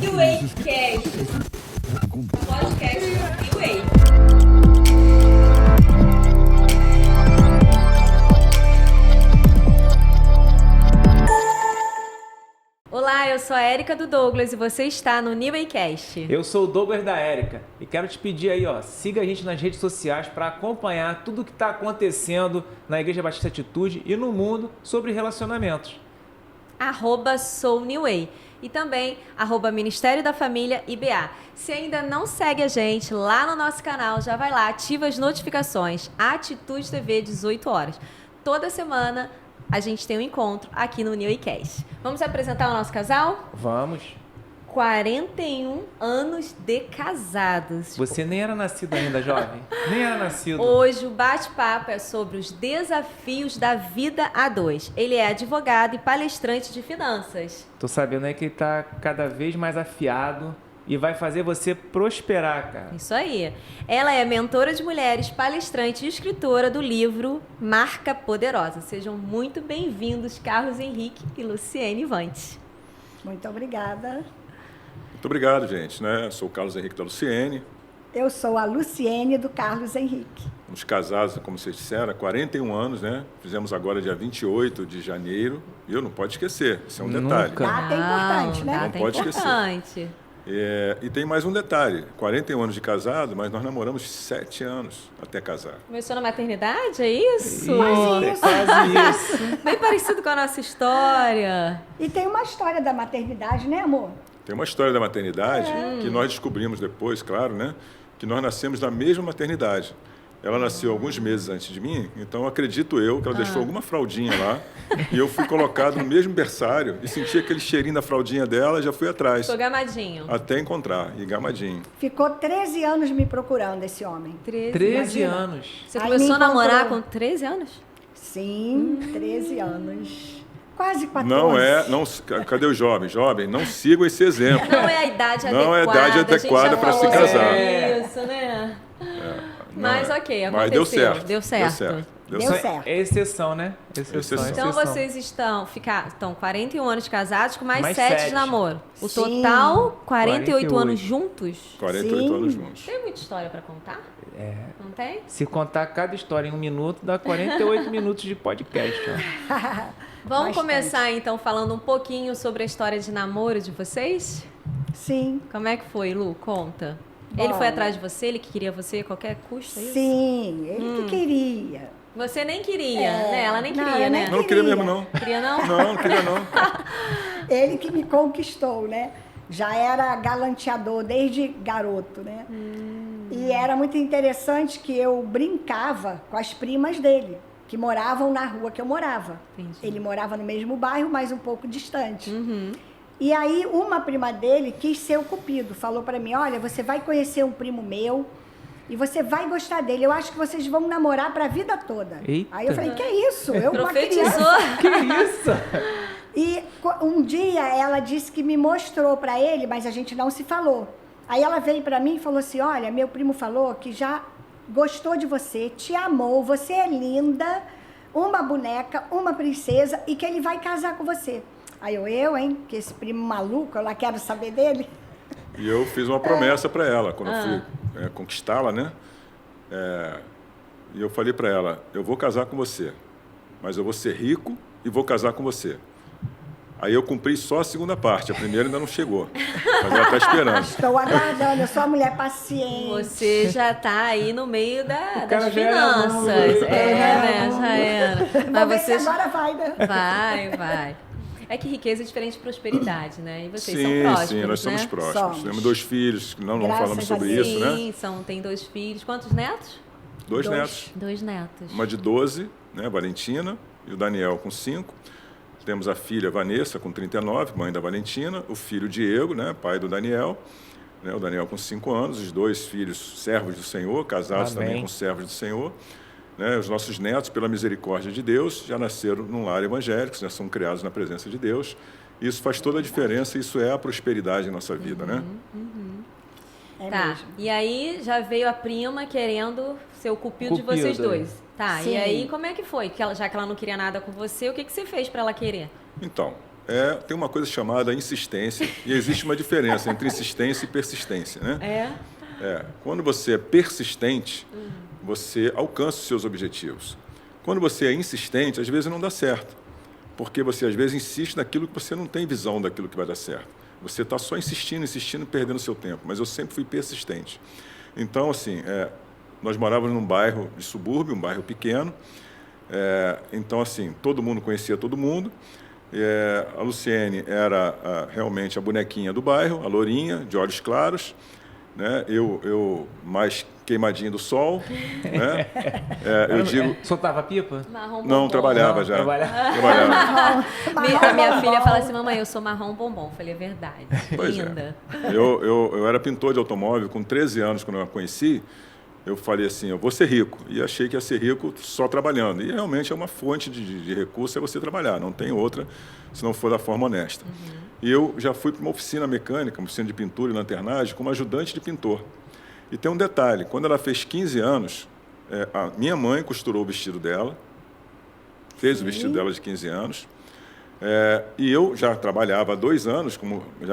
New Way Cast, podcast New Way. Olá, eu sou a Érica do Douglas e você está no New Way Cast. Eu sou o Douglas da Érica e quero te pedir aí, siga a gente nas redes sociais para acompanhar tudo o que está acontecendo na Igreja Batista Atitude e no mundo sobre relacionamentos. @soulnewway e também @Ministério da Família IBA. Se ainda não segue a gente lá no nosso canal, já vai lá, ativa as notificações. Atitude TV, 18 horas. Toda semana a gente tem um encontro aqui no New Way Cast. Vamos apresentar o nosso casal? Vamos. 41 anos de casados. Você nem era nascido ainda, jovem. Nem era nascido. Hoje o bate-papo é sobre os desafios da vida a dois. Ele é advogado e palestrante de finanças. Tô sabendo aí que ele tá cada vez mais afiado e vai fazer você prosperar, cara. Isso aí. Ela é mentora de mulheres, palestrante e escritora do livro Marca Poderosa. Sejam muito bem-vindos, Carlos Henrique e Luciene Vante. Muito obrigada. Muito obrigado, gente. Sou o Carlos Henrique da Luciene. Eu sou a Luciene do Carlos Henrique. Somos casados, como vocês disseram, há 41 anos, né? Fizemos agora dia 28 de janeiro. E eu não pode esquecer, isso é um detalhe. Data é importante, né? Não pode esquecer. E tem mais um detalhe, 41 anos de casado, mas nós namoramos 7 anos até casar. Começou na maternidade, é isso? Quase isso. Bem parecido com a nossa história. E tem uma história da maternidade, né, amor? Tem uma história da maternidade que nós descobrimos depois, claro, né? Que nós nascemos na mesma maternidade. Ela nasceu alguns meses antes de mim, então acredito eu que ela deixou alguma fraldinha lá e eu fui colocado no mesmo berçário e senti aquele cheirinho da fraldinha dela e já fui atrás. Ficou gamadinho. Até encontrar, e gamadinho. Ficou 13 anos me procurando, esse homem. 13 Imagina. anos. Você Aí começou a me namorar encontrou. com 13 anos? Sim, 13 anos. Quase 14. Cadê o jovem? Jovem, não sigam esse exemplo. Não é a idade adequada. Não é a idade adequada para se casar. Isso, né? Mas Não é. ok, Mas aconteceu. deu certo. Deu certo. É exceção, né? Exceção. Então exceção. vocês estão 41 anos de casados com mais Mais 7 de sete. namoro. O Sim. total, 48 48 anos juntos? 48 Sim. anos juntos. Tem muita história pra contar? Não tem? Se contar cada história em 1 minuto, dá 48 minutos de podcast. Vamos Bastante. começar então falando um pouquinho sobre a história de namoro de vocês? Sim, Como é que foi, Lu? Conta. Ele Bom. foi atrás de você? Ele que queria você a qualquer custo? É isso? sim, ele que queria. Você nem queria, né? Ela nem Não, queria, eu né? nem Não queria mesmo, não. Queria não? Não queria não. Ele que me conquistou, né? Já era galanteador desde garoto, né? E era muito interessante que eu brincava com as primas dele, que moravam na rua que eu morava. Entendi. Ele morava no mesmo bairro, mas um pouco distante. Uhum. E aí uma prima dele quis ser o cupido, falou pra mim, olha, você vai conhecer um primo meu e você vai gostar dele. Eu acho que vocês vão namorar pra vida toda. Eita. Aí eu falei, que isso? Eu uma criança. Profetizou. Que isso? E um dia ela disse que me mostrou pra ele, mas a gente não se falou. Aí ela veio pra mim e falou assim, olha, meu primo falou que já gostou de você, te amou, você é linda, uma boneca, uma princesa e que ele vai casar com você. Aí hein, que esse primo maluco, eu lá quero saber dele. E eu fiz uma promessa para ela, quando eu fui conquistá-la, né? E eu falei para ela, eu vou casar com você, mas eu vou ser rico e vou casar com você. Aí eu cumpri só a segunda parte, a primeira ainda não chegou, mas ela está esperando. Estou aguardando, eu sou uma mulher paciente. Você já tá aí no meio das cara já era finanças. bom, né? Já era. Vamos Mas ver você se agora vai, né? vai. É que riqueza é diferente de prosperidade, né? E vocês são Sim, prósperos, sim, nós somos né? próximos. Somos. Temos 2 filhos, não Graças falamos a sobre Deus. isso, né? Sim, tem 2 filhos. Quantos netos? 2 Dois. netos, 2 netos. uma de 12, né, Valentina, e o Daniel com 5. Temos a filha Vanessa com 39, mãe da Valentina, o filho Diego, né, pai do Daniel, né, o Daniel com 5 anos, os 2 filhos servos do Senhor, casados Amém. também com servos do Senhor. Né, os nossos netos, pela misericórdia de Deus, já nasceram num lar evangélico, já são criados na presença de Deus. Isso faz toda a diferença, isso é a prosperidade em nossa vida, né? É Tá, mesmo. e aí já veio a prima querendo ser o cupido de vocês Cupido, dois. Tá, Sim. e aí como é que foi? Já que ela não queria nada com você, o que você fez pra ela querer? Então, tem uma coisa chamada insistência, e existe uma diferença entre insistência e persistência, né? Quando você é persistente, você alcança os seus objetivos. Quando você é insistente, às vezes não dá certo, porque você às vezes insiste naquilo que você não tem visão daquilo que vai dar certo. Você está só insistindo, perdendo seu tempo, mas eu sempre fui persistente. Então, assim, nós morávamos num bairro de subúrbio, um bairro pequeno, então, assim, todo mundo conhecia todo mundo. A Luciene era realmente a bonequinha do bairro, a lourinha, de olhos claros, né? Eu mais queimadinho do sol, né? Eu digo... Soltava pipa? Marrom Não, bombom. trabalhava já. Marrom A minha filha bombom. fala assim, mamãe, eu sou marrom bombom. Eu falei, é verdade. Pois Linda. Eu era pintor de automóvel, com 13 anos, quando eu a conheci, eu falei assim, eu vou ser rico. E achei que ia ser rico só trabalhando. E realmente é uma fonte de recurso, é você trabalhar, não tem outra, se não for da forma honesta. E eu já fui para uma oficina mecânica, uma oficina de pintura e lanternagem, como ajudante de pintor. E tem um detalhe, quando ela fez 15 anos, a minha mãe costurou o vestido dela, fez o vestido dela de 15 anos, e eu já trabalhava há 2 anos,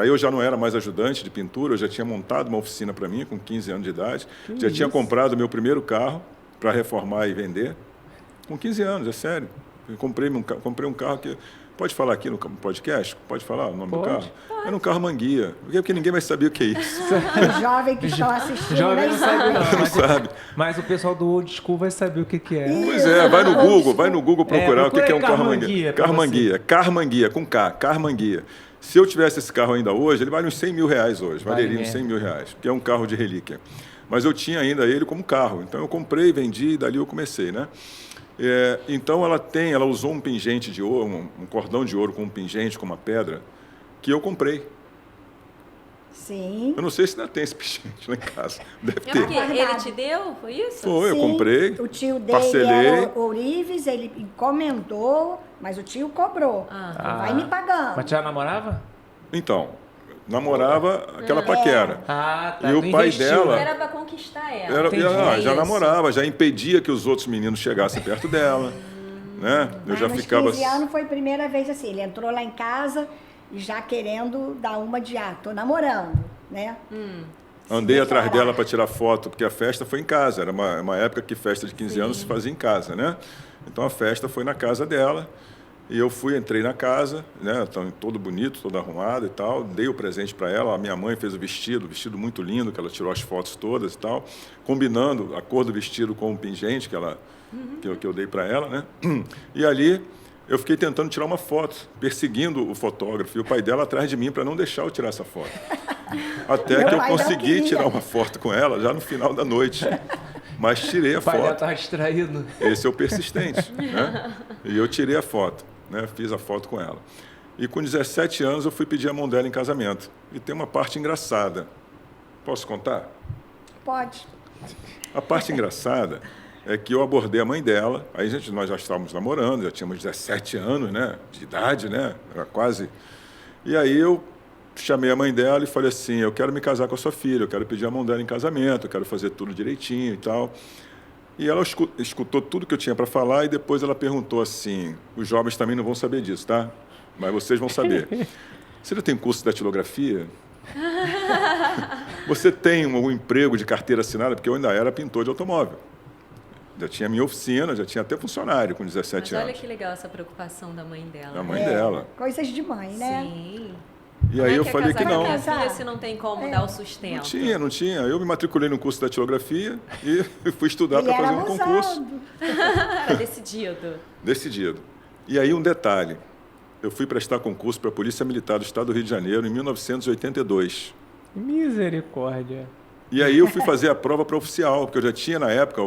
eu já não era mais ajudante de pintura, eu já tinha montado uma oficina para mim, com 15 anos de idade, tinha comprado meu primeiro carro para reformar e vender, com 15 anos, é sério. Eu comprei um carro que... Pode falar aqui no podcast? Pode falar o nome do carro? Era um carro Manguia, porque ninguém vai saber o que é isso. Os jovens que estão assistindo Jovem nem não sabe não, Não sabe. mas o pessoal do Old School vai saber o que é. Pois vai no Google procurar o que é um carro Manguia. pra Carro Manguia, com K, carro Manguia. Se eu tivesse esse carro ainda hoje, ele vale uns 100 mil reais hoje, valeria uns 100 mil reais, porque é um carro de relíquia. Mas eu tinha ainda ele como carro, então eu comprei, vendi, e dali eu comecei, né? Então ela usou um pingente de ouro, um cordão de ouro com um pingente, com uma pedra, que eu comprei. Sim. Eu não sei se ainda tem esse pingente lá em casa. Deve É ter. porque ele te deu? Foi isso? Foi, eu Sim, comprei, o tio dele parcelei. era Ourives, ele encomendou, mas o tio cobrou. Vai me pagando. Mas já namorava? Então, namorava aquela paquera. Ah, tá. E o Tu pai investiu, dela- né? Era pra conquistar ela. Entendi. Já É isso. namorava, já impedia que os outros meninos chegassem perto dela. Né? Eu Mas já nos ficava... 15 anos foi a primeira vez assim, ele entrou lá em casa e já querendo dar uma de, tô namorando, né? Andei Se atrás declarar. dela para tirar foto, porque a festa foi em casa. Era uma época que festa de 15 anos se fazia em casa, né? Então a festa foi na casa dela. E eu entrei na casa, né? Todo bonito, todo arrumado e tal. Dei o presente para ela. A minha mãe fez o vestido muito lindo, que ela tirou as fotos todas e tal, combinando a cor do vestido com o pingente que eu dei para ela, né? E ali eu fiquei tentando tirar uma foto, perseguindo o fotógrafo e o pai dela atrás de mim para não deixar eu tirar essa foto. Até Meu que eu pai não consegui queria. tirar uma foto com ela já no final da noite. Mas tirei a O pai dela foto. estava distraído. Esse é o persistente, né? E eu tirei a foto, né? Fiz a foto com ela. E com 17 anos eu fui pedir a mão dela em casamento. E tem uma parte engraçada. Posso contar? Pode. A parte engraçada é que eu abordei a mãe dela, aí nós já estávamos namorando, já tínhamos 17 anos, né, de idade, né, era quase. E aí eu chamei a mãe dela e falei assim, eu quero me casar com a sua filha, eu quero pedir a mão dela em casamento, eu quero fazer tudo direitinho e tal. E ela escutou tudo que eu tinha para falar e depois ela perguntou assim, os jovens também não vão saber disso, tá? Mas vocês vão saber. Você já tem curso de datilografia? Você tem um emprego de carteira assinada? Porque eu ainda era pintor de automóvel. Já tinha minha oficina, já tinha até funcionário com 17 Mas olha anos. que legal essa preocupação da mãe dela. Da mãe dela. Coisas de mãe, né? Sim. E aí eu Como é falei que casar não. com a Casar. filha se não tem como dar o sustento? Não tinha. Eu me matriculei no curso de datilografia e fui estudar Ele para fazer era um concurso. abusado. Era decidido. Decidido. E aí um detalhe. Eu fui prestar concurso para a Polícia Militar do Estado do Rio de Janeiro em 1982. Misericórdia. E aí eu fui fazer a prova para oficial, porque eu já tinha na época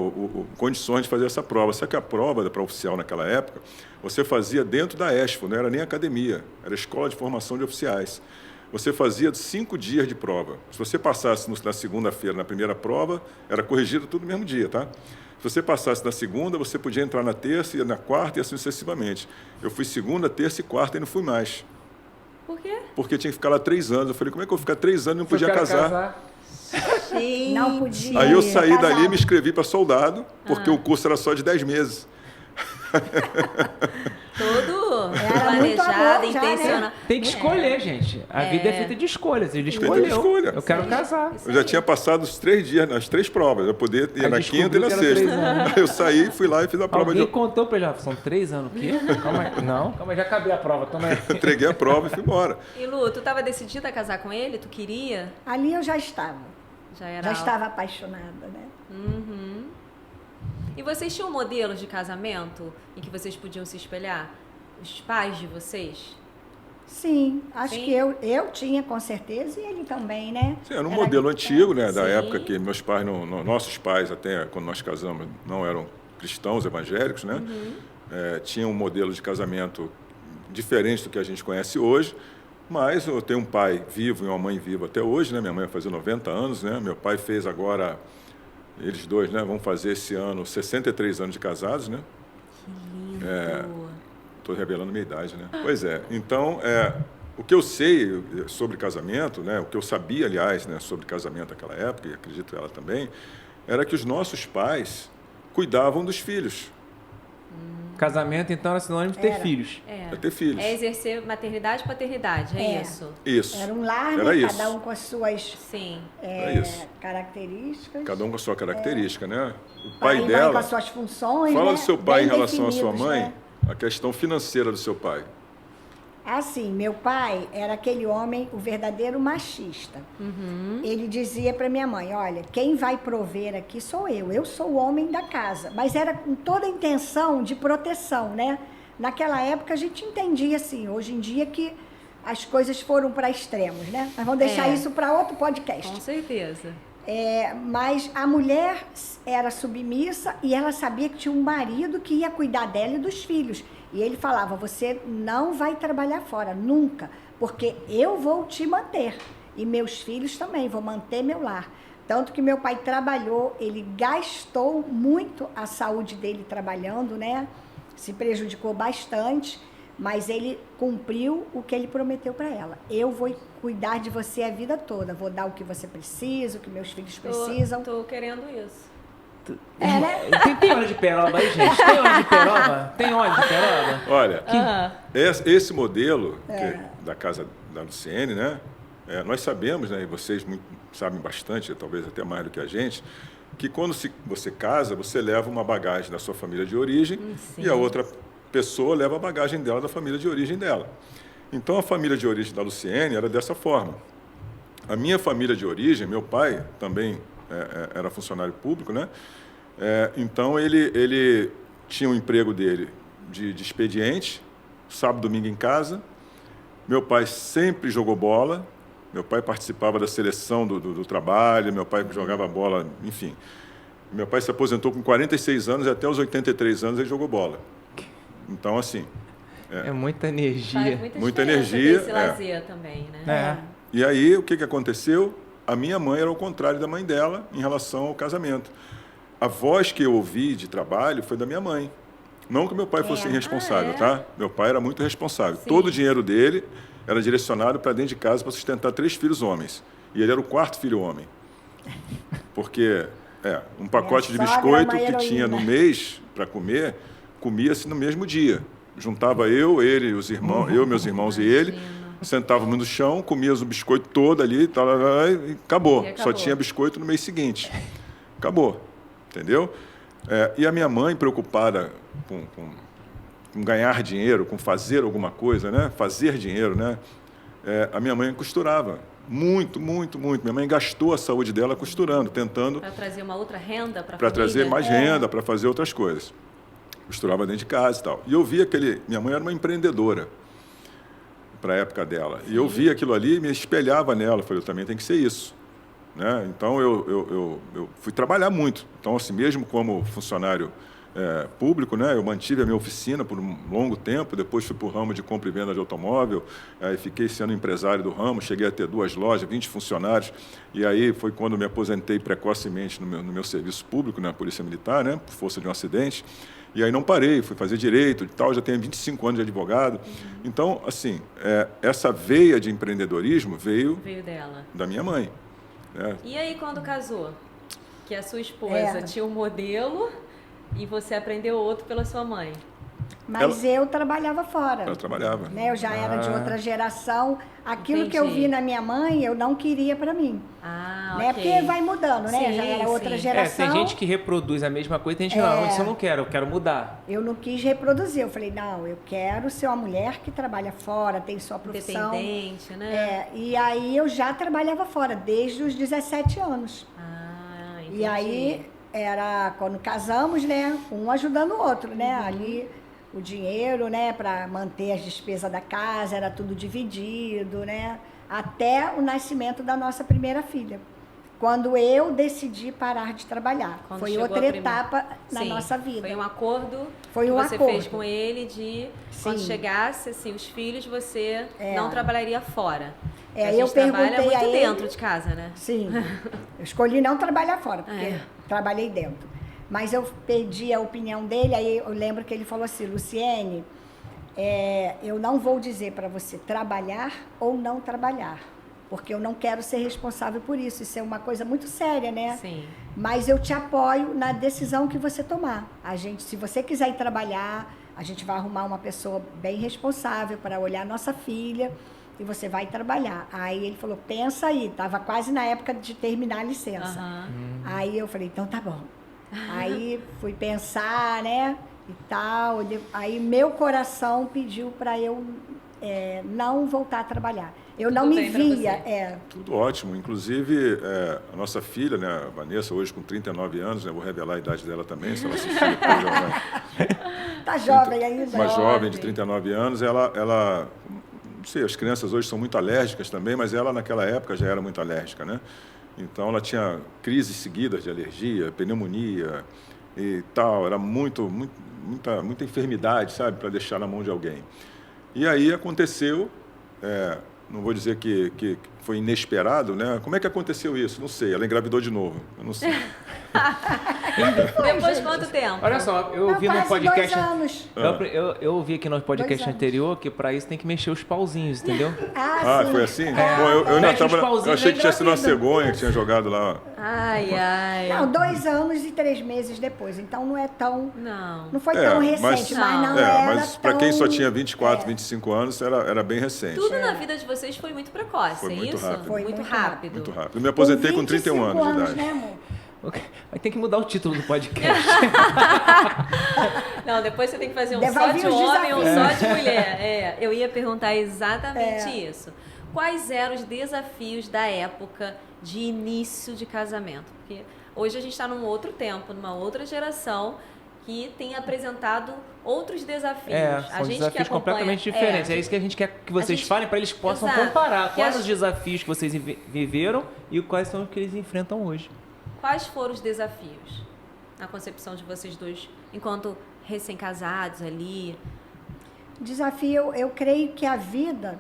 condições de fazer essa prova. Só que a prova para oficial naquela época, você fazia dentro da ESFO, não era nem academia, era Escola de Formação de Oficiais. Você fazia 5 dias de prova. Se você passasse na segunda-feira na primeira prova, era corrigido tudo no mesmo dia, tá? Se você passasse na segunda, você podia entrar na terça e na quarta e assim sucessivamente. Eu fui segunda, terça e quarta e não fui mais. Por quê? Porque tinha que ficar lá 3 anos. Eu falei, como é que eu vou ficar 3 anos e não podia Eu quero casar? Não podia. Aí eu saí casar. dali e me inscrevi para soldado, porque o curso era só de 10 meses. Todo. Era era muito planejada, amor já, intencional. né? Tem que escolher, gente. A vida é feita de escolhas. Ele Feita escolheu. de escolha. Eu quero casar. Eu já tinha passado os 3 dias, nas 3 provas. Eu podia ir Aí na quinta e na descobriu que era sexta. 3 anos. Aí eu saí, fui lá e fiz a prova Alguém de... contou pra ele, ó, são 3 anos o quê? Calma aí. Não, calma aí, já acabei a prova, toma aí. Entreguei a prova e fui embora. E Lu, tu tava decidida a casar com ele? Tu queria? Ali eu já estava. Já era Já algo. estava apaixonada, né? Uhum. E vocês tinham modelos de casamento em que vocês podiam se espelhar? Os pais de vocês? Sim, acho Sim. que eu tinha com certeza e ele também, né? Sim, era um modelo antigo, né? Da Sim. época que meus pais, nossos pais, até quando nós casamos, não eram cristãos evangélicos, né? Tinha um modelo de casamento diferente do que a gente conhece hoje, mas eu tenho um pai vivo e uma mãe viva até hoje, né? Minha mãe vai fazer 90 anos, né? Meu pai fez agora, eles dois, né? Vão fazer esse ano 63 anos de casados, né? Que lindo. Estou revelando minha idade, né? Pois é. Então, o que eu sei sobre casamento, né? O que eu sabia, aliás, né? Sobre casamento naquela época, e acredito ela também, era que os nossos pais cuidavam dos filhos. Casamento, então, era sinônimo de ter filhos. É ter filhos. É exercer maternidade e paternidade, é É. isso? Isso. Era um lar, Era né? isso. Cada um com as suas Sim. Era isso. características. Cada um com a sua característica, né? O Pai pai e mãe dela... com as suas funções, Fala né? do seu pai Bem em relação à sua definidos, mãe, né? a questão financeira do seu pai. Assim, meu pai era aquele homem, o verdadeiro machista. Ele dizia para minha mãe, olha, quem vai prover aqui sou eu sou o homem da casa. Mas era com toda a intenção de proteção, né? Naquela época a gente entendia assim, hoje em dia que as coisas foram para extremos, né? Mas vamos deixar isso para outro podcast. Com certeza. Mas a mulher era submissa e ela sabia que tinha um marido que ia cuidar dela e dos filhos. E ele falava, você não vai trabalhar fora, nunca, porque eu vou te manter. E meus filhos também, vou manter meu lar. Tanto que meu pai trabalhou, ele gastou muito a saúde dele trabalhando, né? Se prejudicou bastante, mas ele cumpriu o que ele prometeu para ela. Eu vou cuidar de você a vida toda, vou dar o que você precisa, o que meus filhos precisam. Tô querendo isso. Né? Tem óleo de peroba aí, gente? Tem óleo de peroba? Tem óleo de peroba? Olha, Aham. esse modelo da casa da Luciene, né? Nós sabemos, né? E vocês sabem bastante, talvez até mais do que a gente, que quando você casa, você leva uma bagagem da sua família de origem Sim. e a outra pessoa leva a bagagem dela da família de origem dela. Então, a família de origem da Luciene era dessa forma. A minha família de origem, meu pai também era funcionário público, né? Então, ele tinha um emprego dele de expediente, sábado, domingo em casa. Meu pai sempre jogou bola. Meu pai participava da seleção do trabalho, meu pai jogava bola, enfim. Meu pai se aposentou com 46 anos e até os 83 anos ele jogou bola. Então, assim... É muita energia. Faz Muita diferença energia, ter esse lazer também, né? É. E aí, o que aconteceu? A minha mãe era o contrário da mãe dela em relação ao casamento. A voz que eu ouvi de trabalho foi da minha mãe. Não que meu pai fosse irresponsável, tá? Meu pai era muito responsável. Sim. Todo o dinheiro dele era direcionado para dentro de casa para sustentar 3 filhos homens. E ele era o 4º filho homem. Porque um pacote de Minha sogra biscoito é uma que tinha no heroína. mês para comer, comia-se no mesmo dia. Juntava ele, os irmãos, meus irmãos e ele, sentávamos no chão, comíamos o biscoito todo ali, e acabou. E acabou. Só tinha biscoito no mês seguinte. Acabou. Entendeu? E a minha mãe, preocupada com ganhar dinheiro, com fazer alguma coisa, né? Fazer dinheiro, né? A minha mãe costurava. Muito, muito, muito. Minha mãe gastou a saúde dela costurando, tentando Para trazer uma outra renda para a para família. trazer mais renda, para fazer outras coisas. Costurava dentro de casa e tal. E eu via minha mãe era uma empreendedora para a época dela. E eu via aquilo ali e me espelhava nela. Eu falei, eu também tenho que ser isso. Né? Então, eu fui trabalhar muito. Então, assim, mesmo como funcionário público, né? Eu mantive a minha oficina por um longo tempo, depois fui para o ramo de compra e venda de automóvel, aí fiquei sendo empresário do ramo, cheguei a ter 2 lojas, 20 funcionários, e aí foi quando me aposentei precocemente no meu serviço público, na Polícia Militar, né? Por força de um acidente, e aí não parei, fui fazer direito e tal, já tenho 25 anos de advogado. Então, assim, essa veia de empreendedorismo veio dela. da minha mãe. Né? E aí, quando casou? Que a sua esposa tinha um modelo e você aprendeu outro pela sua mãe. Mas eu trabalhava fora. Ela trabalhava. Né? Eu já era de outra geração. Aquilo que eu Entendi. vi na minha mãe, eu não queria para mim. Ah, Né? ok. Porque vai mudando, né? Sim, Já era outra sim. geração. Tem gente que reproduz a mesma coisa, tem gente que não, isso eu não quero, eu quero mudar. Eu não quis reproduzir. Eu falei, não, eu quero ser uma mulher que trabalha fora, tem sua profissão. Independente, né? E aí eu já trabalhava fora, desde os 17 anos. Ah, entendi. E aí era quando casamos, né? Um ajudando o outro, né? Ali o dinheiro, né? Para manter as despesas da casa, era tudo dividido, né? Até o nascimento da nossa primeira filha. Quando eu decidi parar de trabalhar. Quando Foi chegou outra a primeira- etapa na Sim, nossa vida. Foi um acordo Foi que um você acordo. fez com ele de quando Sim. chegasse assim, os filhos, você não trabalharia fora. É, A gente eu trabalha perguntei muito a ele- dentro de casa, né? Sim. Eu escolhi não trabalhar fora, porque É. trabalhei dentro. Mas eu pedi a opinião dele, aí eu lembro que ele falou assim, Luciene, eu não vou dizer para você trabalhar ou não trabalhar, porque eu não quero ser responsável por isso. Isso é uma coisa muito séria, né? Sim. Mas eu te apoio na decisão que você tomar. Se você quiser ir trabalhar, a gente vai arrumar uma pessoa bem responsável para olhar nossa filha e você vai trabalhar. Aí ele falou, pensa aí, estava quase na época de terminar a licença. Aham. Aí eu falei, então tá bom. Aí fui pensar, né, e tal. Aí meu coração pediu para eu não voltar a trabalhar. Eu Tudo não me bem pra via. você. Tudo ótimo. Inclusive, a nossa filha, né, a Vanessa, hoje com 39 anos, né, vou revelar a idade dela também, se ela assistir depois, ela vai... Tá jovem ainda. Uma jovem de 39 anos, ela, não sei, as crianças hoje são muito alérgicas também, mas ela naquela época já era muito alérgica, né? Então ela tinha crises seguidas de alergia, pneumonia e tal, era muita enfermidade, sabe, para deixar na mão de alguém. E aí aconteceu, não vou dizer que foi inesperado, né? Como é que aconteceu isso? Não sei, ela engravidou de novo, eu não sei. Depois de quanto tempo? Olha só, eu ouvi no quase podcast. 2 anos. Eu ouvi aqui no podcast 2 anos. anterior que para isso tem que mexer os pauzinhos, entendeu? Ah, sim. foi assim? Bom, eu ainda Mexe os tava, eu pauzinhos achei e que tinha sido uma engravida. cegonha que tinha jogado lá. Ai, ai. Não, 2 anos e 3 meses depois. Então não é tão... Não. Não foi tão recente, mas não era mas para quem só tão- tinha 24, 25 anos, era bem recente. Tudo na vida de vocês foi muito precoce, Foi é muito isso? rápido. Foi muito muito rápido. Muito rápido. Eu me aposentei com 31 25 anos de idade. né, amor? Vai ter que mudar o título do podcast. Não, depois você tem que fazer um Vai só vir de os homem e um só desafios. de mulher. Eu ia perguntar exatamente isso. Quais eram os desafios da época de início de casamento? Porque hoje a gente está num outro tempo, numa outra geração que tem apresentado outros desafios. São desafios completamente diferentes. É isso que a gente quer que vocês gente- falem para eles possam Exato. comparar Que quais as- os desafios que vocês viveram e quais são os que eles enfrentam hoje. Quais foram os desafios na concepção de vocês dois, enquanto recém-casados ali? Desafio, eu creio que a vida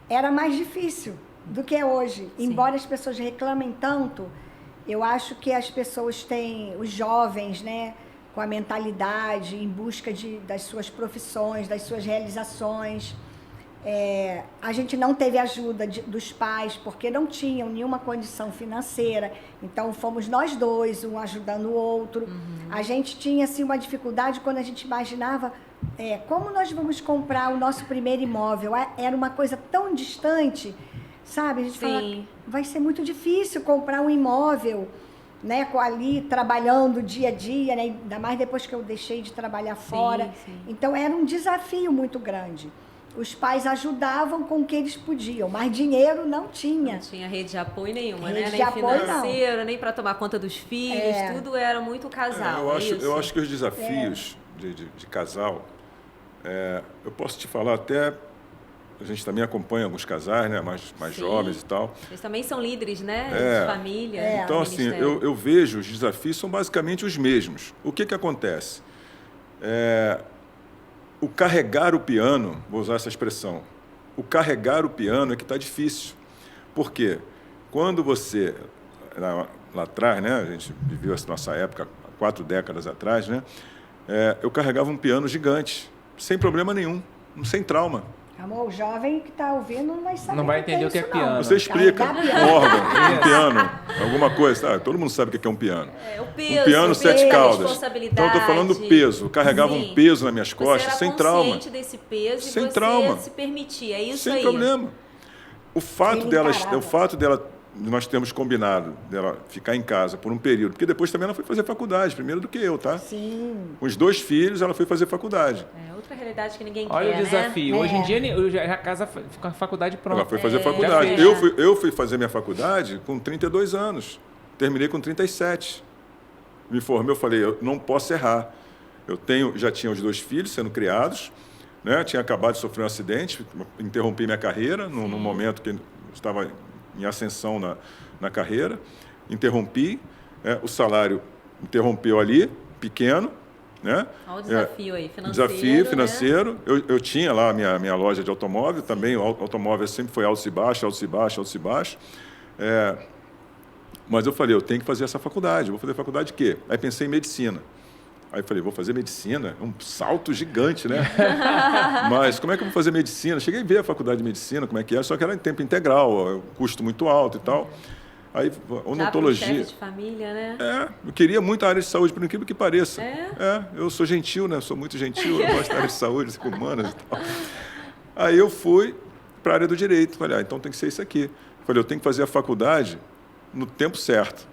era mais difícil do que é hoje. Sim. Embora as pessoas reclamem tanto, eu acho que as pessoas têm, os jovens, né, com a mentalidade em busca das suas profissões, das suas realizações. A gente não teve ajuda dos pais, porque não tinham nenhuma condição financeira. Então, fomos nós dois, um ajudando o outro. A gente tinha, assim, uma dificuldade quando a gente imaginava como nós vamos comprar o nosso primeiro imóvel. Era uma coisa tão distante, sabe? A gente fala, Sim. vai ser muito difícil comprar um imóvel, né, ali trabalhando dia a dia, né? Ainda mais depois que eu deixei de trabalhar fora. sim. Então, era um desafio muito grande. Os pais ajudavam com o que eles podiam, mas dinheiro não tinha. Não tinha rede de apoio nenhuma, Rede né? de Nem apoio, não. financeira, nem para tomar conta dos filhos, tudo era muito casal. Eu acho que os desafios de casal, eu posso te falar até, a gente também acompanha alguns casais, né, mais Sim. jovens e tal. Eles também são líderes, né? É. De família. Então, do assim, ministério. eu vejo os desafios são basicamente os mesmos. O que acontece? O carregar o piano, vou usar essa expressão, o carregar o piano é que está difícil. Por quê? Quando você, lá atrás, né, a gente viveu essa nossa época, 4 décadas atrás, né, eu carregava um piano gigante, sem problema nenhum, sem trauma. Amor, o jovem que está ouvindo não vai saber. Não vai entender o que é isso, piano. não. Você explica Carregar um piano. órgão, um piano, alguma coisa. Todo mundo sabe o que é um piano. O peso, Um piano, o sete peso, a caudas. responsabilidade. Então, eu estou falando do peso. Eu carregava Sim. um peso nas minhas costas, você sem era trauma. consciente desse peso Sem e você trauma. se permitia. É isso Sem aí. problema. O fato Ele dela, encarava. nós temos combinado dela ficar em casa por um período, porque depois também ela foi fazer faculdade, primeiro do que eu, tá? Sim. Com os 2 filhos, ela foi fazer faculdade. É outra realidade que ninguém Olha quer, o desafio. né? Hoje em dia, a casa fica com a faculdade pronta. Ela foi fazer já faculdade. fez. Eu fui fazer minha faculdade com 32 anos. Terminei com 37. Me formei, eu falei, eu não posso errar. Já tinha os 2 filhos sendo criados, né? Tinha acabado de sofrer um acidente, interrompi minha carreira num momento que eu estava em ascensão na carreira. Interrompi, o salário interrompeu ali, pequeno, né? Olha o desafio aí, financeiro. Desafio né? financeiro. Eu tinha lá a minha loja de automóvel, também o automóvel sempre foi altos e baixos, altos e baixos, altos e baixos. Mas eu falei, eu tenho que fazer essa faculdade. Eu vou fazer faculdade de quê? Aí pensei em medicina. Aí falei, vou fazer medicina? É um salto gigante, né? Mas como é que eu vou fazer medicina? Cheguei a ver a faculdade de medicina, como é que era, só que era em tempo integral, custo muito alto e tal. Aí, odontologia. Já pro chefe de família, né? Eu queria muito a área de saúde, por incrível que pareça. É? Eu sou gentil, né? Sou muito gentil, eu gosto da área de saúde, humanas e tal. Aí eu fui para a área do direito. Falei, então tem que ser isso aqui. Falei, eu tenho que fazer a faculdade no tempo certo.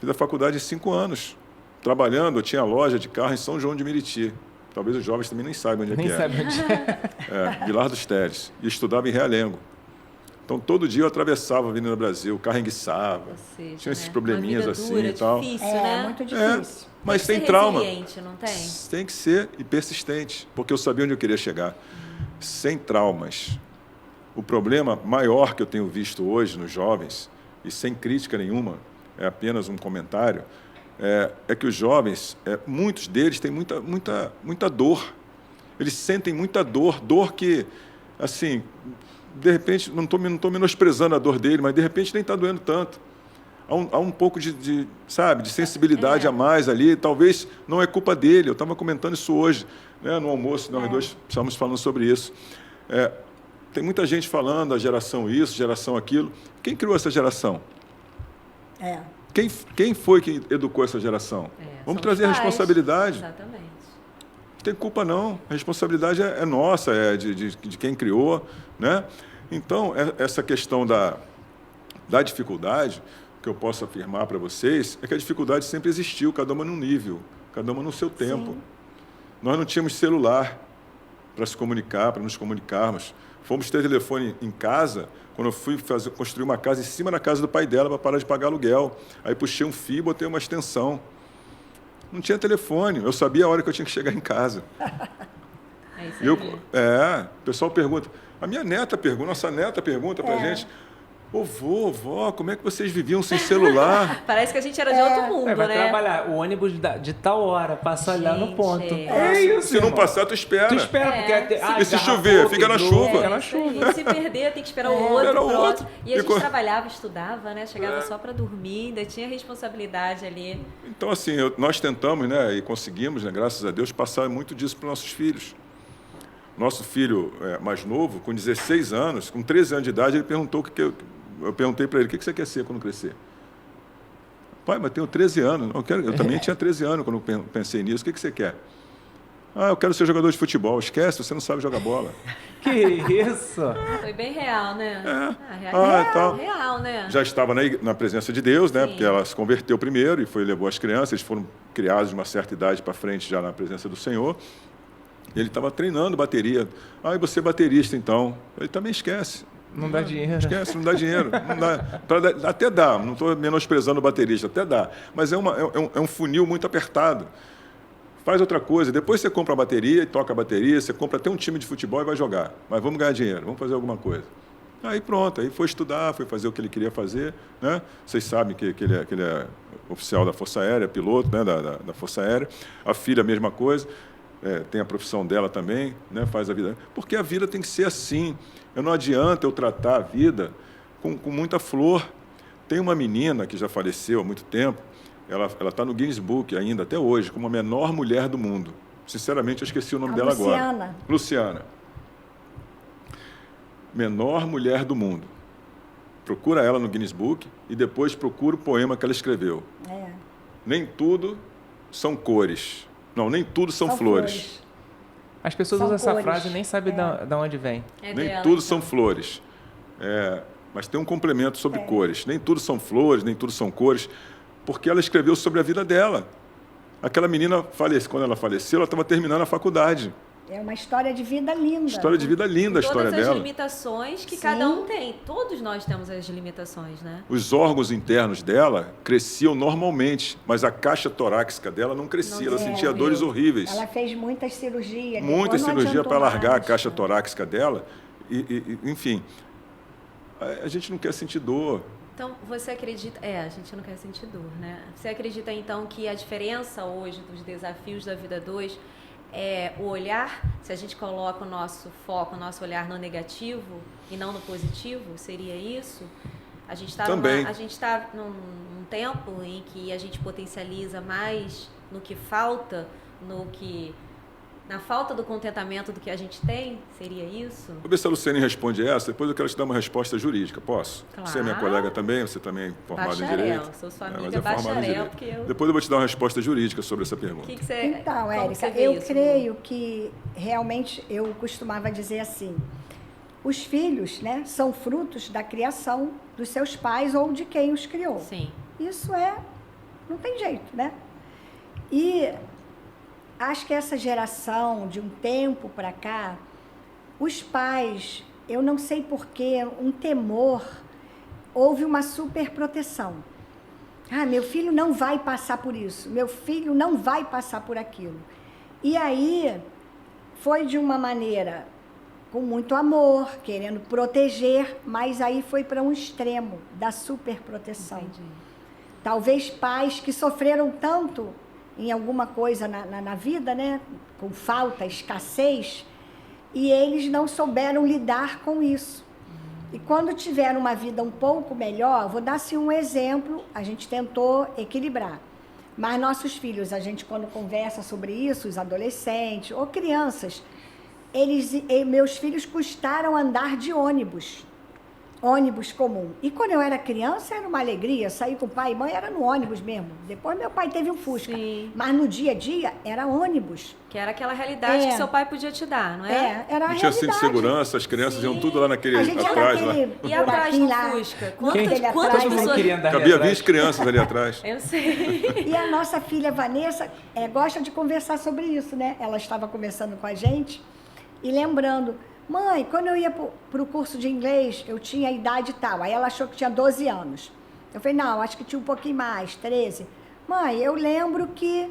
Fiz a faculdade em 5 anos. Trabalhando, eu tinha loja de carro em São João de Meriti. Talvez os jovens também nem saibam onde é Nem que é. sabe onde é. Vilar dos Teles. E estudava em Realengo. Então, todo dia eu atravessava a Avenida Brasil, o carro enguiçava. Ou seja, Tinha esses né? probleminhas Uma vida assim dura, e tal. difícil, É, né? muito difícil. Mas Tem tem que ser trauma. resiliente, não tem? Tem que ser e persistente, porque eu sabia onde eu queria chegar. Sem traumas. O problema maior que eu tenho visto hoje nos jovens, e sem crítica nenhuma, é apenas um comentário, é que os jovens, muitos deles têm muita dor. Eles sentem muita dor que, assim, de repente, não estou menosprezando a dor dele, mas de repente nem está doendo tanto. Há um pouco de sensibilidade a mais ali. Talvez não é culpa dele. Eu estava comentando isso hoje, né, no almoço, nós dois estávamos falando sobre isso. Tem muita gente falando a geração isso, geração aquilo. Quem criou essa geração? Quem foi que educou essa geração? Vamos trazer a responsabilidade. Exatamente. Não tem culpa, não. A responsabilidade é nossa, de quem criou, né? Então, essa questão da dificuldade, que eu posso afirmar para vocês, é que a dificuldade sempre existiu, cada uma num nível, cada uma no seu tempo. Sim. Nós não tínhamos celular para se comunicar, para nos comunicarmos. Fomos ter telefone em casa quando eu fui construir uma casa em cima da casa do pai dela para parar de pagar aluguel. Aí puxei um fio e botei uma extensão. Não tinha telefone, eu sabia a hora que eu tinha que chegar em casa. É isso aí. O pessoal pergunta, nossa neta pergunta para a gente, vó, como é que vocês viviam sem celular? Parece que a gente era de outro mundo, vai né? trabalhar, o ônibus de tal hora, passa lá no ponto. Isso, se não passar, tu espera. Tu espera, porque... E se chover, fica na chuva. Fica na chuva. E se perder, tem que esperar o outro. Era o outro. E a gente trabalhava, estudava, né? Chegava só para dormir, ainda tinha responsabilidade ali. Então, assim, nós tentamos, né, e conseguimos, né, graças a Deus, passar muito disso para os nossos filhos. Nosso filho mais novo, com 16 anos, com 13 anos de idade, ele perguntou eu perguntei para ele, o que você quer ser quando crescer? Pai, mas tenho 13 anos. Eu também tinha 13 anos quando eu pensei nisso. O que você quer? Eu quero ser jogador de futebol. Esquece, você não sabe jogar bola. Que isso? Foi bem real, né? Real, né? Já estava na presença de Deus, né? Sim. Porque ela se converteu primeiro e levou as crianças. Eles foram criados de uma certa idade para frente já na presença do Senhor. Ele estava treinando bateria. E você é baterista, então? Ele também esquece. Não dá dinheiro. Esquece, não dá dinheiro. Não dá, até dá, não estou menosprezando o baterista, até dá. Mas é um funil muito apertado. Faz outra coisa. Depois você compra a bateria e toca a bateria, você compra até um time de futebol e vai jogar. Mas vamos ganhar dinheiro, vamos fazer alguma coisa. Aí pronto, aí foi estudar, foi fazer o que ele queria fazer. Né? Vocês sabem que ele é oficial da Força Aérea, piloto, né, da Força Aérea. A filha, a mesma coisa. Tem a profissão dela também, né, faz a vida. Porque a vida tem que ser assim. Não adianta eu tratar a vida com muita flor. Tem uma menina que já faleceu há muito tempo, ela está no Guinness Book ainda, até hoje, como a menor mulher do mundo. Sinceramente, eu esqueci o nome dela Luciana. agora. Luciana. menor mulher do mundo. Procura ela no Guinness Book e depois procura o poema que ela escreveu. Nem tudo são cores. Não, nem tudo são flores. As pessoas São usam essa cores. frase e nem sabem de onde vem. É Nem dela, tudo então. são flores. Mas tem um complemento sobre cores. Nem tudo são flores, nem tudo são cores, porque ela escreveu sobre a vida dela. Aquela menina, quando ela faleceu, ela estava terminando a faculdade. É uma história de vida linda. História de vida linda a história Todas as dela. limitações que Sim. cada um tem. Todos nós temos as limitações, né? Os órgãos internos dela cresciam normalmente, mas a caixa torácica dela não crescia. Ela sentia dores horríveis. Ela fez muitas cirurgias. Muita depois não cirurgia adiantou para largar a mais. caixa torácica dela. Enfim, a gente não quer sentir dor. Então, você acredita... a gente não quer sentir dor, né? Você acredita, então, que a diferença hoje dos desafios da vida 2 é o olhar? Se a gente coloca o nosso foco, o nosso olhar no negativo e não no positivo, seria isso? A gente está Também. num tempo em que a gente potencializa mais no que falta, na falta do contentamento do que a gente tem, seria isso? Vou ver se a Luciane responde essa, depois eu quero te dar uma resposta jurídica. Posso? Claro. Você é minha colega também, você também é formado em Bacharel, Direito. sou sua É, amiga mas é formado em bacharel, Direito. porque eu... Depois eu vou te dar uma resposta jurídica sobre essa O pergunta. que você... Então, como Érica, você vê eu isso? creio que realmente eu costumava dizer assim: os filhos, né, são frutos da criação dos seus pais ou de quem os criou. Sim. Isso não tem jeito, né? E acho que essa geração, de um tempo para cá, os pais, eu não sei porquê, um temor, houve uma superproteção. Meu filho não vai passar por isso, meu filho não vai passar por aquilo. E aí, foi de uma maneira com muito amor, querendo proteger, mas aí foi para um extremo da superproteção. Entendi. Talvez pais que sofreram tanto em alguma coisa na vida, né? Com falta, escassez, e eles não souberam lidar com isso. E quando tiveram uma vida um pouco melhor, vou dar assim um exemplo, a gente tentou equilibrar. Mas nossos filhos, a gente quando conversa sobre isso, os adolescentes ou crianças, meus filhos custaram andar de ônibus comum. E quando eu era criança, era uma alegria, sair com o pai e mãe, era no ônibus mesmo. Depois meu pai teve um Fusca. Sim. Mas no dia a dia, era ônibus. Que era aquela realidade que seu pai podia te dar, não é? Era a Não tinha cinto de realidade. segurança, as crianças iam tudo lá naquele A gente ia atrás. Lá. naquele E atrás do buraquinho lá. Fusca? Naquele Quantas atrás, Todo mundo pessoas... queria andar ali Cabia atrás. 20 crianças ali atrás. Eu sei. E a nossa filha Vanessa gosta de conversar sobre isso, né? Ela estava conversando com a gente e lembrando: mãe, quando eu ia para o curso de inglês, eu tinha a idade tal. Aí ela achou que tinha 12 anos. Eu falei: não, acho que tinha um pouquinho mais, 13. Mãe, eu lembro que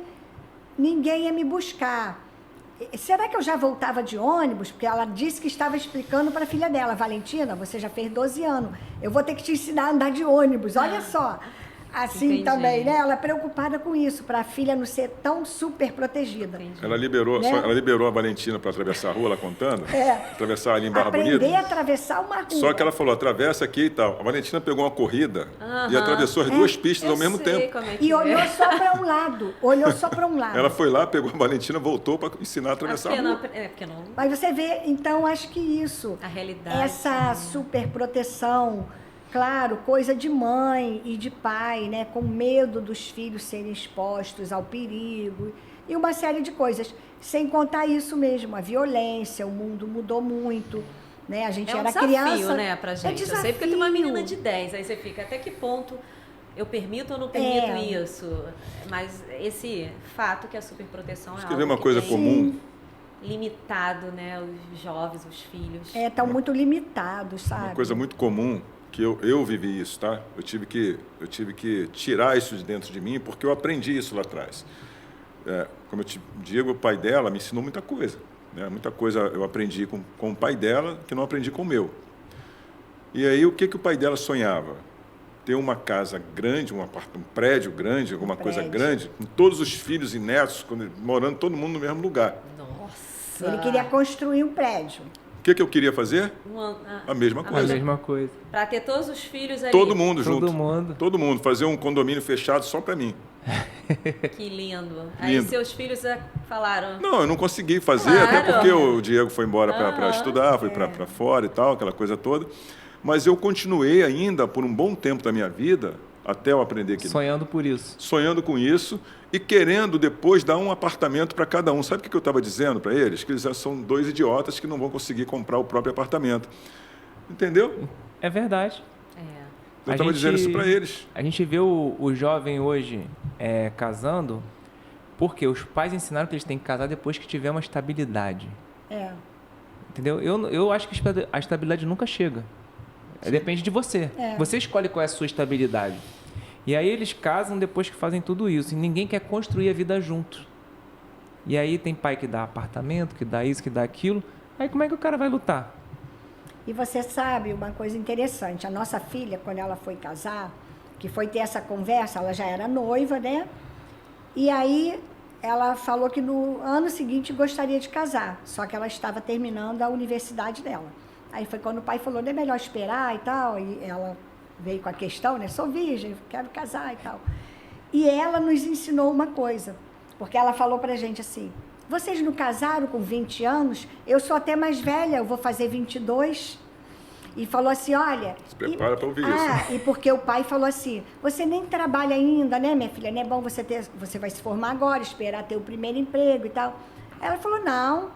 ninguém ia me buscar. Será que eu já voltava de ônibus? Porque ela disse que estava explicando para a filha dela: Valentina, você já fez 12 anos. Eu vou ter que te ensinar a andar de ônibus. Olha só. Assim Entendi. também, né? Ela é preocupada com isso, para a filha não ser tão super protegida. Entendi. Ela liberou, Né? ela liberou a Valentina para atravessar a rua, ela contando. Atravessar ali em Barra Aprender Bonita. a atravessar uma rua. Só que ela falou: atravessa aqui e tal. A Valentina pegou uma corrida e Aham. atravessou as duas pistas Eu ao mesmo sei tempo. como é que E olhou é. só para um lado. Olhou só para um lado. Ela foi lá, pegou a Valentina, voltou para ensinar a atravessar a Porque rua. porque não... Mas você vê, então, acho que isso. A realidade. Essa superproteção, claro, coisa de mãe e de pai, né? Com medo dos filhos serem expostos ao perigo e uma série de coisas. Sem contar isso mesmo, a violência, o mundo mudou muito, né? A gente É um era desafio, criança. né, pra gente. Eu sei porque tem uma menina de 10, aí você fica, até que ponto eu permito ou não permito isso? Mas esse fato que a superproteção é Quer algo ver uma que coisa tem comum? limitado, né, os jovens, os filhos. Estão muito limitados, sabe? Uma coisa muito comum, que eu vivi isso, tá? Eu tive que tirar isso de dentro de mim, porque eu aprendi isso lá atrás. Como eu te digo, o pai dela me ensinou muita coisa. Né? Muita coisa eu aprendi com o pai dela que não aprendi com o meu. E aí, o que o pai dela sonhava? Ter uma casa grande, um prédio grande, alguma coisa grande, com todos os filhos e netos, morando todo mundo no mesmo lugar. Nossa! Ele queria construir um prédio. O que eu queria fazer? A mesma A coisa. mesma coisa. Para ter todos os filhos ali. Todo mundo junto. Todo mundo. Todo mundo. Fazer um condomínio fechado só para mim. Que lindo. Aí Lindo. seus filhos falaram... Não, eu não consegui fazer, Claro. até porque o Diego foi embora para Aham. estudar, foi para fora e tal, aquela coisa toda. Mas eu continuei ainda por um bom tempo da minha vida, até eu aprender que Sonhando por isso. sonhando com isso e querendo depois dar um apartamento para cada um. Sabe o que eu estava dizendo para eles? Que eles são dois idiotas que não vão conseguir comprar o próprio apartamento. Entendeu? É verdade. Eu A estava gente- dizendo isso para eles. A gente vê o jovem hoje casando porque os pais ensinaram que eles têm que casar depois que tiver uma estabilidade. É. Entendeu? Eu acho que a estabilidade nunca chega. Depende de você. É. Você escolhe qual é a sua estabilidade. E aí eles casam depois que fazem tudo isso. E ninguém quer construir a vida junto. E aí tem pai que dá apartamento, que dá isso, que dá aquilo. Aí como é que o cara vai lutar? E você sabe uma coisa interessante, a nossa filha, quando ela foi casar, que foi ter essa conversa, ela já era noiva, né? E aí ela falou que no ano seguinte gostaria de casar, só que ela estava terminando a universidade dela. Aí foi quando o pai falou, não é melhor esperar e tal, e ela veio com a questão, né? Sou virgem, quero casar e tal. E ela nos ensinou uma coisa, porque ela falou pra gente assim, vocês não casaram com 20 anos? Eu sou até mais velha, eu vou fazer 22. E falou assim, olha... Se prepara para ouvir isso. E porque o pai falou assim, você nem trabalha ainda, né, minha filha? Não é bom você vai se formar agora, esperar ter o primeiro emprego e tal. Ela falou, não,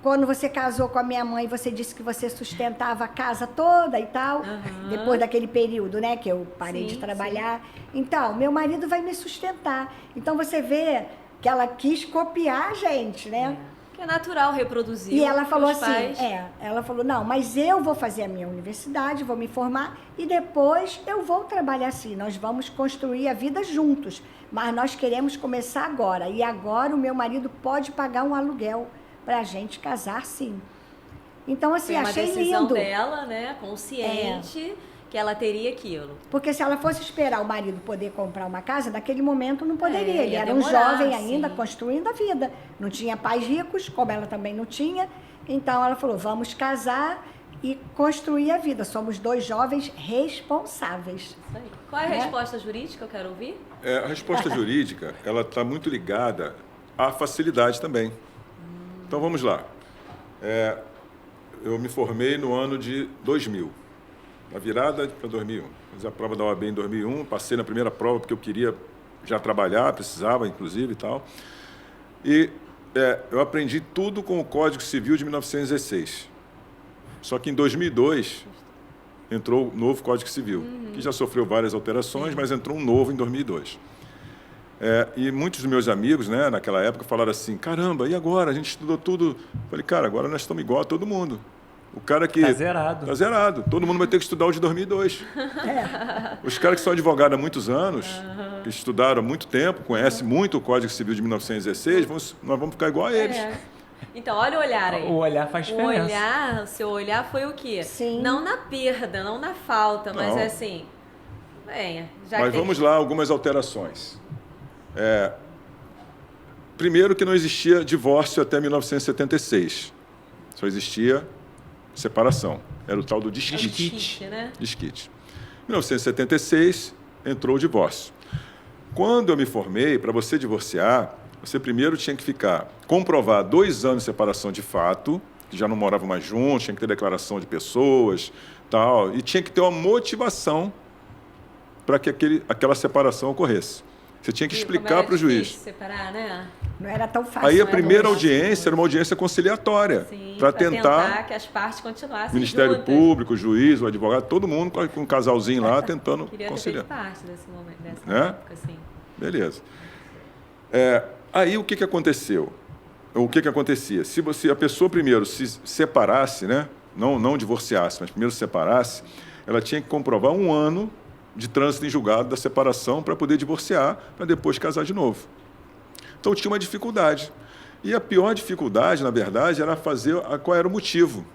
quando você casou com a minha mãe, você disse que você sustentava a casa toda e tal. Aham. Depois daquele período, né, que eu parei de Sim, trabalhar. Então, meu marido vai me sustentar. Então, você vê que ela quis copiar a gente, né? Que é natural reproduzir. E ela o que falou os assim, pais- ela falou, não, mas eu vou fazer a minha universidade, vou me formar e depois eu vou trabalhar assim, nós vamos construir a vida juntos, mas nós queremos começar agora, e agora o meu marido pode pagar um aluguel para a gente casar sim. Então, assim, Foi uma achei decisão lindo. dela, né? Consciente que ela teria aquilo. Porque se ela fosse esperar o marido poder comprar uma casa, naquele momento não poderia. Ele ia era um demorar, jovem ainda, sim. construindo a vida. Não tinha pais ricos, como ela também não tinha. Então ela falou, vamos casar e construir a vida. Somos dois jovens responsáveis. Isso aí. Qual é a Né? resposta jurídica? Eu quero ouvir. A resposta jurídica, ela está muito ligada à facilidade também. Então, vamos lá. Eu me formei no ano de 2000, na virada para 2001. Fiz a prova da OAB em 2001, passei na primeira prova porque eu queria já trabalhar, precisava, inclusive, e tal. E eu aprendi tudo com o Código Civil de 1916. Só que em 2002 entrou o novo Código Civil, que já sofreu várias alterações, mas entrou um novo em 2002. E muitos dos meus amigos, né, naquela época, falaram assim, caramba, e agora? A gente estudou tudo. Eu falei, cara, agora nós estamos igual a todo mundo. O cara que... Tá zerado. Tá zerado. Todo mundo vai ter que estudar o de 2002. Os caras que são advogados há muitos anos, que estudaram há muito tempo, conhecem muito o Código Civil de 1916, nós vamos ficar igual a eles. Então, olha o olhar aí. O olhar faz diferença. O seu olhar foi o quê? Sim. Não na perda, não na falta, mas Não. é assim... Venha, já Mas que tem- vamos lá, algumas alterações. Primeiro que não existia divórcio até 1976. Só existia separação. Era o tal do desquite. Desquite, né? Desquite. Em 1976, entrou o divórcio. Quando eu me formei, para você divorciar, você primeiro tinha que comprovar 2 anos de separação de fato, que já não moravam mais juntos, tinha que ter declaração de pessoas, tal, e tinha que ter uma motivação para que aquela separação ocorresse. Você tinha que E como explicar era para o juiz. difícil separar, né? Não era tão fácil. Aí a né, primeira Luiz? audiência era uma audiência conciliatória, Sim, para pra tentar que as partes continuassem Ministério juntas. Público, o juiz, o advogado, todo mundo com um casalzinho lá tentando Queria ter conciliar. feito parte desse momento, dessa Né? época, assim. Beleza. Aí o que aconteceu? O que acontecia? Se a pessoa primeiro se separasse, né? Não divorciasse, mas primeiro se separasse, ela tinha que comprovar 1 ano de trânsito em julgado da separação para poder divorciar, para depois casar de novo. Então tinha uma dificuldade. E a pior dificuldade, na verdade, era qual era o motivo.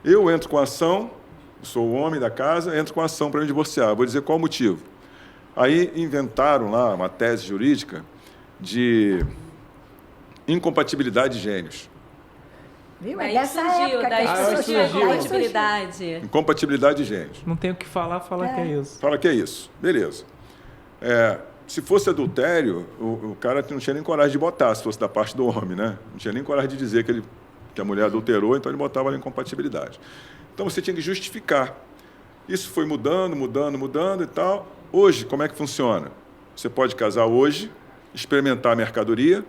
Eu entro com a ação, sou o homem da casa, entro com a ação para me divorciar. Vou dizer qual o motivo. Aí inventaram lá uma tese jurídica de incompatibilidade de gênios. Viu? Daí É dessa surgiu, época que daí as pessoas surgiu a surgiu. compatibilidade. Incompatibilidade de gênios. Não tem o que falar, fala que é isso. Fala que é isso. Beleza. Se fosse adultério, o cara não tinha nem coragem de botar, se fosse da parte do homem, né? Não tinha nem coragem de dizer que a mulher adulterou, então ele botava a incompatibilidade. Então você tinha que justificar. Isso foi mudando e tal. Hoje, como é que funciona? Você pode casar hoje, experimentar a mercadoria.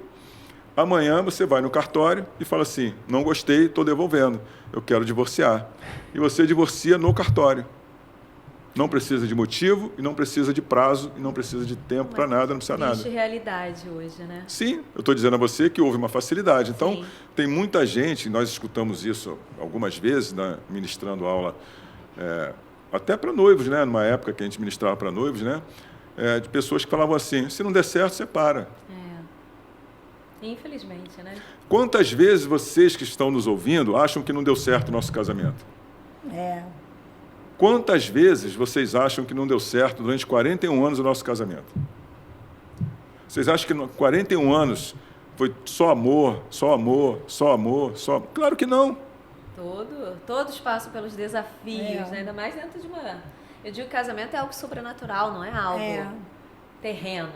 Amanhã você vai no cartório e fala assim, não gostei, estou devolvendo, eu quero divorciar. E você divorcia no cartório. Não precisa de motivo, e não precisa de prazo, e não precisa de tempo para nada, não precisa nada. Existe realidade hoje, né? Sim, eu estou dizendo a você que houve uma facilidade. Então, Sim. tem muita gente, nós escutamos isso algumas vezes, né, ministrando aula, até para noivos, né, numa época que a gente ministrava para noivos, né, de pessoas que falavam assim, se não der certo, separa. Infelizmente, né? Quantas vezes vocês que estão nos ouvindo acham que não deu certo o nosso casamento? Quantas vezes vocês acham que não deu certo durante 41 anos o nosso casamento? Vocês acham que 41 anos foi só amor, só amor, só amor, só... Claro que não. Todos passam pelos desafios, né? Ainda mais dentro de uma... Eu digo que casamento é algo sobrenatural, não é algo terreno,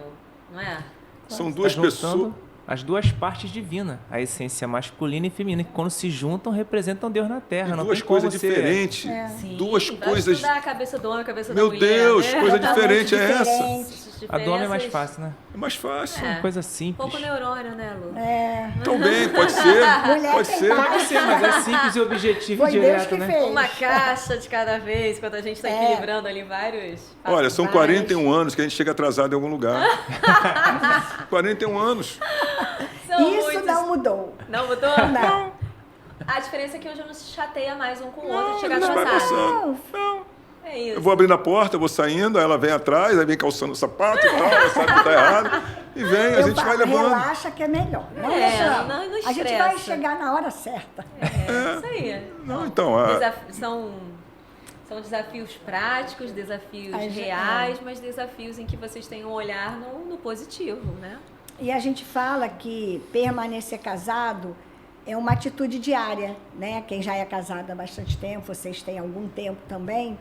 não é? São duas pessoas... As duas partes divinas, a essência masculina e feminina, que quando se juntam representam Deus na Terra. Não duas tem como coisas diferentes. Sim, Duas vai coisas. estudar a cabeça do homem, a cabeça da Meu mulher. Deus, né? coisa diferente é essa? A do homem é mais fácil, né? É mais fácil. Uma coisa simples. Pouco neurônio, né, Lu? Também, pode ser. Mulher Pode tem ser. Pode ser, mas é simples e objetivo Foi e Deus direto, que né? fez. Uma caixa de cada vez, quando a gente está equilibrando ali vários... Olha, são várias- 41 anos que a gente chega atrasado em algum lugar. 41 anos. São Isso muitos- não mudou. Não mudou? Não. A diferença é que hoje não se chateia mais um com o outro Não, de a chegar gente vai atrasado. passando. Não. É isso. Eu vou abrindo a porta, eu vou saindo, aí ela vem atrás, aí vem calçando o sapato e tal, ela sabe que está errado. E vem, a gente vai levando. Relaxa que é melhor. Não, não a gente estressa. vai chegar na hora certa. É, isso aí. Não, então, São desafios práticos, desafios reais, mas desafios em que vocês têm um olhar no positivo, né? E a gente fala que permanecer casado é uma atitude diária, né? Quem já é casado há bastante tempo, vocês têm algum tempo também.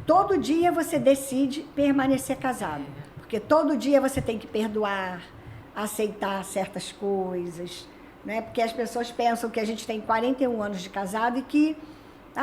Todo dia você decide permanecer casado, porque todo dia você tem que perdoar, aceitar certas coisas, né? Porque as pessoas pensam que a gente tem 41 anos de casado e que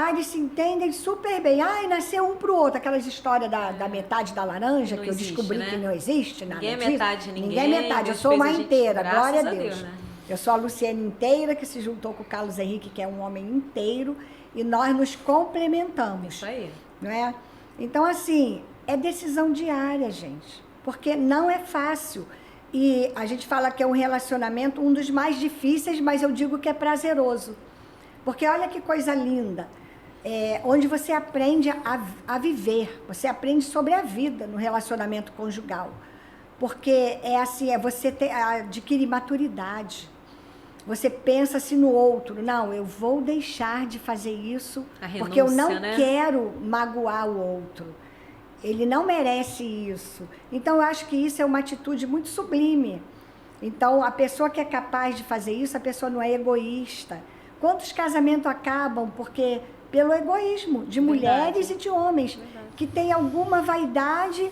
eles se entendem super bem. Nasceu um pro outro. Aquelas histórias da metade da laranja, Não que eu existe, descobri né? que não existe nada Ninguém é disso. metade de ninguém, Ninguém é metade. Eu Deus sou fez uma a gente, inteira, graças glória a a Deus. Deus, né? Eu sou a Luciene inteira, que se juntou com o Carlos Henrique, que é um homem inteiro, e nós nos complementamos. Isso aí. Não é? Então, assim, é decisão diária, gente, porque não é fácil. E a gente fala que é um relacionamento, um dos mais difíceis, mas eu digo que é prazeroso. Porque olha que coisa linda, onde você aprende a viver, você aprende sobre a vida no relacionamento conjugal. Porque você adquire maturidade. Você pensa assim no outro, não, eu vou deixar de fazer isso porque eu não quero magoar o outro. Ele não merece isso. Então, eu acho que isso é uma atitude muito sublime. Então, a pessoa que é capaz de fazer isso, a pessoa não é egoísta. Quantos casamentos acabam pelo egoísmo de mulheres e de homens, que tem alguma vaidade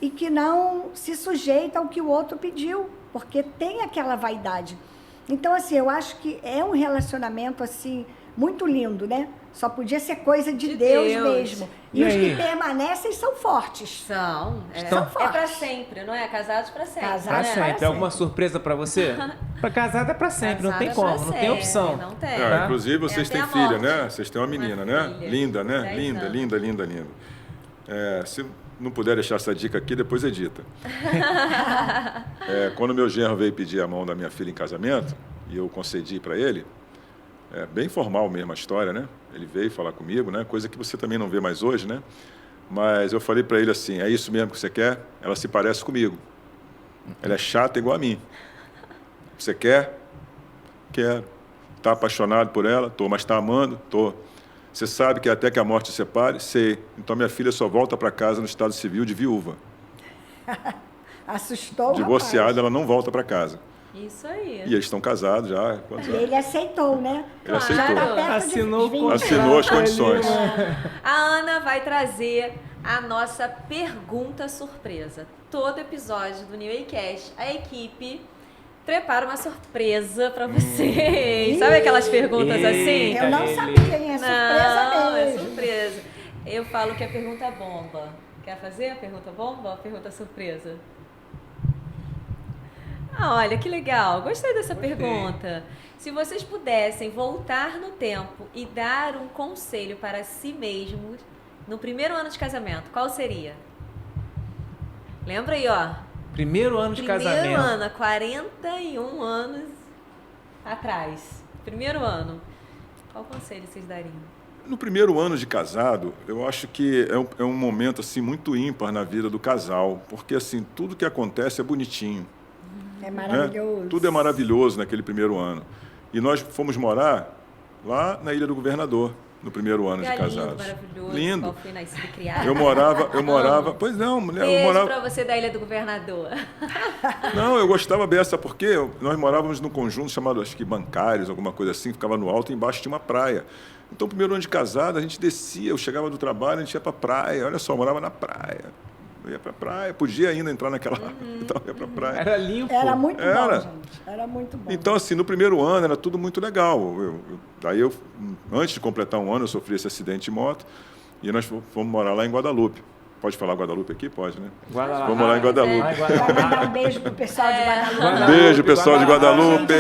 e que não se sujeita ao que o outro pediu, porque tem aquela vaidade. Então, assim, eu acho que é um relacionamento, assim, muito lindo, né? Só podia ser coisa de Deus mesmo. E os que permanecem são fortes. São fortes. É pra sempre, não é? Casados pra sempre. Casados Pra né? sempre. sempre. Alguma surpresa pra você? Pra casada é pra sempre, não tem Casado é como, pra não tem sempre, opção. Não tem. Tá? Inclusive, vocês Até têm a filha, morte. né? Vocês têm uma menina, Uma né? filha. Linda, né? 10 Linda, anos. linda, linda, linda. Se não puder deixar essa dica aqui, depois edita. Quando meu genro veio pedir a mão da minha filha em casamento, e eu concedi para ele, bem formal mesmo a história, né? Ele veio falar comigo, né? Coisa que você também não vê mais hoje, né? Mas eu falei para ele assim, é isso mesmo que você quer? Ela se parece comigo. Ela é chata igual a mim. Você quer? Quero. Está apaixonado por ela? Tô. Mas está amando? Tô. Você sabe que até que a morte te separe? Sei. Então minha filha só volta para casa no estado civil de viúva. Assustou o Divorciada, rapaz. ela não volta para casa. Isso aí. E eles estão casados já. Quantos E anos? ele aceitou, né? Ele Já aceitou. tá perto de Assinou o 20. contrato. Assinou as condições. A Ana vai trazer a nossa pergunta surpresa. Todo episódio do New Waycast, a equipe prepara uma surpresa pra vocês. Sabe aquelas perguntas assim? Eu não sabia, hein? É surpresa Não, é mesmo. surpresa. Eu falo que é pergunta bomba. Quer fazer a pergunta bomba ou a pergunta surpresa? Ah, olha, que legal. Gostei dessa pergunta. Se vocês pudessem voltar no tempo e dar um conselho para si mesmos no primeiro ano de casamento, qual seria? Lembra aí, ó. Primeiro ano de Primeiro casamento. ano, há 41 anos atrás. Primeiro ano. Qual conselho vocês dariam? No primeiro ano de casado, eu acho que é um momento assim muito ímpar na vida do casal, porque assim tudo que acontece é bonitinho, É né? maravilhoso. Tudo é maravilhoso naquele primeiro ano. E nós fomos morar lá na Ilha do Governador no primeiro ano de Lindo, casados. maravilhoso. Lindo. Qual foi nascido e criado. Eu morava, pois não, mulher, eu Beijo morava. pra você da Ilha do Governador. Não, eu gostava dessa porque nós morávamos num conjunto chamado, acho que Bancários, alguma coisa assim, ficava no alto e embaixo tinha uma praia. Então, primeiro ano de casado, a gente descia, eu chegava do trabalho, a gente ia pra praia. Olha só, eu morava na praia. Eu ia pra praia, podia ainda entrar naquela água, então eu ia pra praia. Era limpo. Era muito Era. bom, gente. Era muito bom. Então, assim, no primeiro ano era tudo muito legal. Daí, antes de completar um ano, eu sofri esse acidente de moto e nós fomos morar lá em Guadalupe. Pode falar Guadalupe aqui? Pode, né? Guadalajara. Vamos morar em Guadalupe. Ah, em Vai mandar um Guadalajara. beijo pro pessoal de Guadalupe. Guadalupe. Beijo, pessoal de Guadalupe.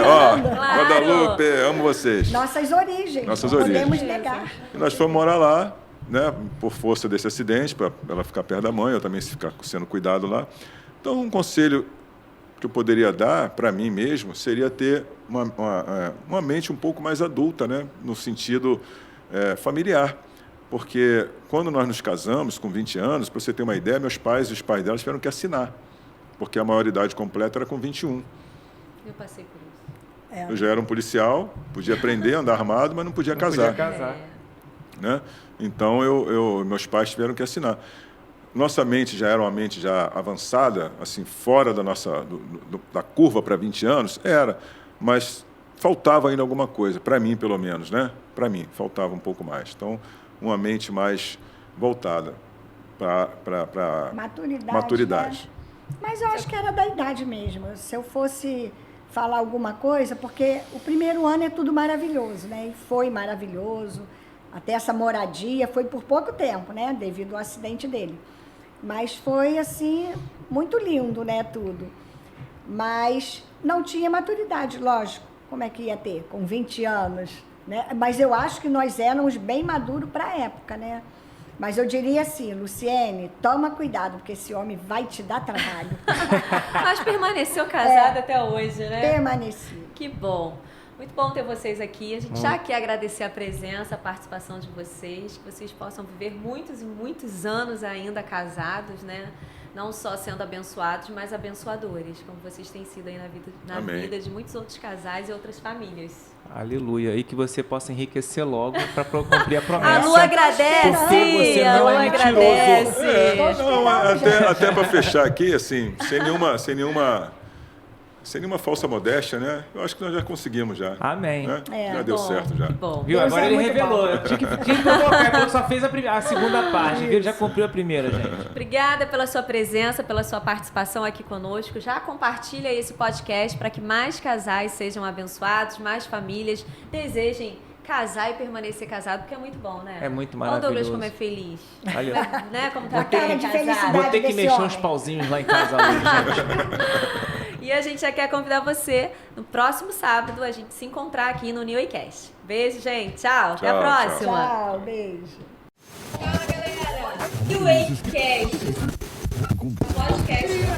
Ó, Claro. Guadalupe, amo vocês. Nossas origens. Nossas não origens. podemos negar. E nós fomos morar lá, né, por força desse acidente, para ela ficar perto da mãe, eu também ficar sendo cuidado lá. Então, um conselho que eu poderia dar para mim mesmo seria ter uma mente um pouco mais adulta, né, no sentido familiar. Porque quando nós nos casamos, com 20 anos, para você ter uma ideia, meus pais e os pais delas tiveram que assinar, porque a maioridade completa era com 21. Eu passei por isso. É. Eu já era um policial, podia aprender, andar armado, mas não podia Não casar. podia casar. Né? Então, meus pais tiveram que assinar. Nossa mente já era uma mente já avançada, assim, fora da nossa da curva para 20 anos, mas faltava ainda alguma coisa, para mim, pelo menos, né? Para mim, faltava um pouco mais. Então, uma mente mais voltada para maturidade. Né? Mas eu acho que era da idade mesmo. Se eu fosse falar alguma coisa, porque o primeiro ano é tudo maravilhoso, né? E foi maravilhoso. Até essa moradia foi por pouco tempo, né? Devido ao acidente dele. Mas foi, assim, muito lindo, né? Tudo. Mas não tinha maturidade, lógico. Como é que ia ter? Com 20 anos, né? Mas eu acho que nós éramos bem maduros para a época, né? Mas eu diria assim, Luciene, toma cuidado, porque esse homem vai te dar trabalho. Mas permaneceu casada até hoje, né? Permaneci. Que bom. Muito bom ter vocês aqui. A gente já quer agradecer a presença, a participação de vocês, que vocês possam viver muitos e muitos anos ainda casados, né? Não só sendo abençoados, mas abençoadores, como vocês têm sido aí na vida de muitos outros casais e outras famílias. Aleluia. E que você possa enriquecer logo para cumprir a promessa. A Lu agradece! Porque você A não Lu é mentiroso. agradece! Não, até para fechar aqui, assim, sem nenhuma falsa modéstia, né? Eu acho que nós já conseguimos já. Amém. Né? É. Já deu Bom, certo já. Que bom. Viu? Deus Agora é ele muito revelou. bom. Tinha que provocar, ele só fez a segunda parte, viu? Ele já cumpriu a primeira, gente. Obrigada pela sua presença, pela sua participação aqui conosco. Já compartilha esse podcast para que mais casais sejam abençoados, mais famílias desejem casar e permanecer casado, porque é muito bom, né? É muito Olha o Douglas maravilhoso. como é feliz. Olha, Né? Como tá A cara bem de casado. felicidade. vou ter que desse mexer homem. uns pauzinhos lá em casa hoje, gente. E a gente já quer convidar você no próximo sábado a gente se encontrar aqui no New Waycast. Beijo, gente. Tchau. Até a Tchau, tchau. próxima. Tchau, beijo. Tchau, galera. New Waycast. Podcast